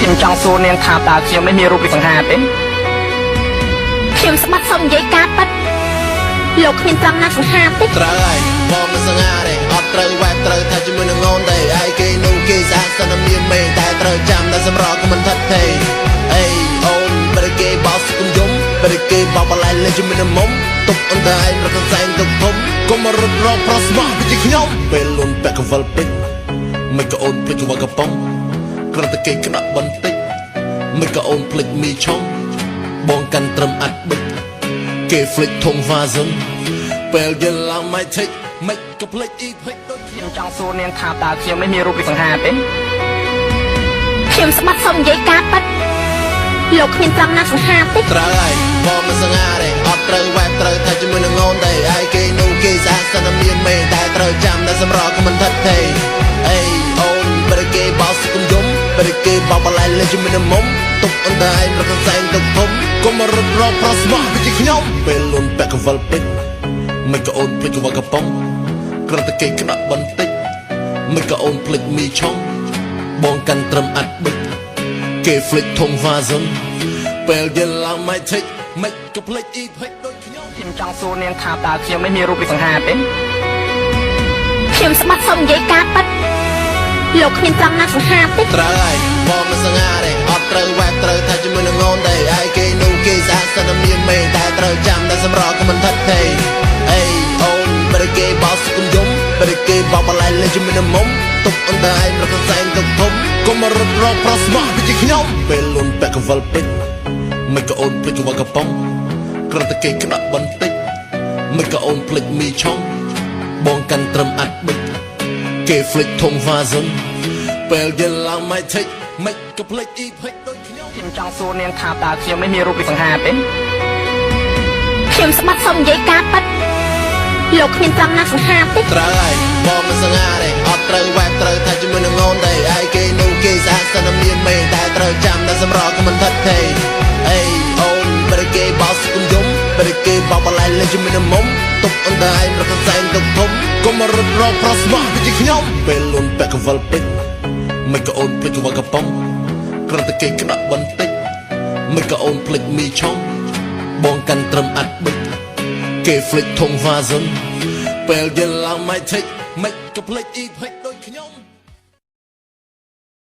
ខ្ញុំចង់សួរនាងថាតើខ្ញុំនេះមានរូបរាងសង្ហាទេខ្ញុំស្បាត់សុំនិយាយការប៉ັດលោកគ្មានត្រង់ណាសង្ហាទេត្រូវហើយបងមិនសង្ហាទេអត់ត្រូវវ៉ែត្រូវថាជាមួយនឹងអូនទេឯគេនោះគេស្អាតសិនមានមេតែត្រូវចាំតែសម្រក់ក៏មិនថិតទេអេអូនបរិគេបោសគុំយំបរិគេបោបលែលេជាមួយនឹងមុំទុកអន្តឯងរកសែងទុកធំកុំរត់រកប្រុសស្មោះពីខ្ញុំពេលលុនពាក់កវលពេជ្រមិនក៏អូនភ្លេចកវលកំប៉ុងគ្រាន់តែគេក្តាប់បន្តិចមិនក៏អូនភ្លេចមីឆុងបងកាន់ត្រឹមអាត់បិចគេភ្លេចធំវ៉ាសុនពេលយល់ឡើងមិនថេចមិនក៏ភ្លេចអ៊ីភិចដូចខ្ញុំចង់សួរនាងថាតើខ្ញុំនេះមានរូបរាងសង្ហាទេខ្ញុំស្បាត់សុំនិយាយការប៉ັດលោកគ្មានត្រង់ណាសង្ហាទេត្រូវហើយបងមិនសង្ហាទេអត់ត្រូវវ៉ែត្រូវថាជាមួយនឹងអូនទេឯគេនោះគេស្អាតសិនមានមេតែត្រូវចាំតែសម្រក់ក៏មិនថិតទេអេអូនបរិគេបោសគុំយំបរិគេបោបលែលេជាមួយនឹងមុំទុកអន្តឯងរកសែងទុកធំកុំរត់រកប្រុសស្មោះពីខ្ញុំពេលលុនពាក់កវលពេជ្រមិនក៏អូនភ្លេចកវលកំប៉ុងគ្រាន់តែគេក្តាប់បន្តិចមិនក៏អូនភ្លេចមីឆុងបងកាន់ត្រឹមអាត់បិចគេភ្លេចធំវ៉ាសុនពេលយល់ឡើងមិនថេចមិនក៏ភ្លេចអ៊ីភិចដូចខ្ញុំចង់សួរនាងថាតើខ្ញុំនេះមានរូបរាងសង្ហាទេខ្ញុំស្បាត់សុំនិយាយការប៉ັດលោកគ្មានត្រង់ណាសង្ហាទេត្រូវហើយបងមិនសង្ហាទេអត់ត្រូវវ៉ែត្រូវថាជាមួយនឹងអូនទេឯគេនោះគេស្អាតសិនមានមេតែត្រូវចាំតែសម្រក់ក៏មិនថិតទេអេអូនបរិគេបោសគុំយំបរិគេបោបលែលេជាមួយនឹងមុំទុកអន្តឯងរកសែងទុកធំកុំរត់រកប្រុសស្មោះពីខ្ញុំពេលលុនពាក់កវលពេជ្រមិនក៏អូនភ្លេចកវលកំប៉ុងគ្រាន់តែគេក្តាប់បន្តិចមិនក៏អូនភ្លេចមីឆុងបងកាន់ត្រឹមអាត់បិចគេភ្លេចធំវ៉ាសុនពេលយល់ឡើងមិនថេចមិនក៏ភ្លេចអ៊ីភិចដូចខ្ញុំចង់សួរនាងថាតើខ្ញុំនេះមានរូបរាងសង្ហាទេខ្ញុំស្បាត់សុំនិយាយការប៉ັດលោកគ្មានត្រង់ណាសង្ហាទេត្រូវហើយបងមិនសង្ហាទេអត់ត្រូវវ៉ែត្រូវថាជាមួយនឹងអូនទេឯគេនោះគេស្អាតសិនមានមេតែត្រូវចាំតែសម្រក់ក៏មិនថិតទេអេអូនបរិគេបោសគុំយំបរិគេបោបលែលេជាមួយនឹងមុំទុកអន្តឯងរកសែងទុកធំកុំរត់រកប្រុសស្មោះពីខ្ញុំពេលលុនពាក់កវលពេជ្រមិនក៏អូនភ្លេចកវលកំប៉ុងគ្រាន់តែគេក្តាប់បន្តិចមិនក៏អូនភ្លេចមីឆុងបងកាន់ត្រឹមអាត់បិចគេភ្លេចធំវ៉ាសុនពេលយល់ឡើងមិនថេចមិនក៏ភ្លេចអ៊ីភិច